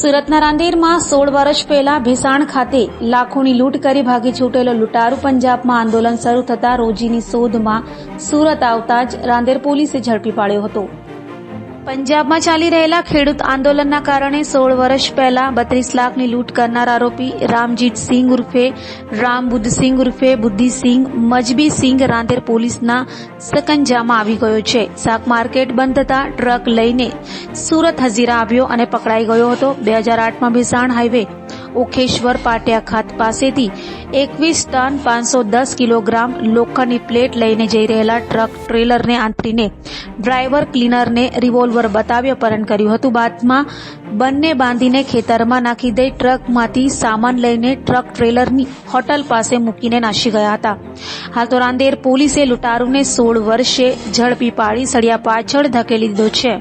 સુરતના રાંદેરમાં 16 વર્ષ પહેલા ભેસાણ ખાતે લાખોની લૂંટ કરી ભાગી છૂટેલો લૂંટારૂ પંજાબમાં આંદોલન શરૂ થતાં રોજીની શોધમાં સુરત આવતા જ રાંદેર પોલીસે ઝડપી પાડ્યો હતો। પંજાબમાં ચાલી રહેલા ખેડૂત આંદોલનના કારણે 16 વર્ષ પહેલા 32 લાખની લૂંટ કરનાર આરોપી રામજીત સિંહ ઉર્ફે રામ બુદ્ધસિંહ ઉર્ફે બુદ્ધિસિંહ મજબી સિંહ રાંદેર પોલીસના સકંજામાં આવી ગયો છે। શાક માર્કેટ બંધ થતાં ટ્રક લઈને સુરત હજીરા આવ્યો અને પકડાઈ ગયો હતો। 2008માં ભેસાણ હાઈવે ઓખેશ્વર પાટિયા ખાત પાસેથી 21 ટન 510 કિલોગ્રામ લોખંડની પ્લેટ લઈને જઈ રહેલા ટ્રક ટ્રેલરને આંતરીને ડ્રાઈવર ક્લીનરને રિવોલ્વર બતાવી અપહરણ કર્યું હતું। બાદમાં બંને બાંધીને ખેતરમાં નાખી દઈ ટ્રકમાંથી સામાન લઈને ટ્રક ટ્રેલરની હોટલ પાસે મૂકીને નાસી ગયા હતા। હાલ તો રાંદેર પોલીસે લૂંટારૂને 16 વર્ષે ઝડપી પાડી સળિયા પાછળ ધકેલી દીધો છે।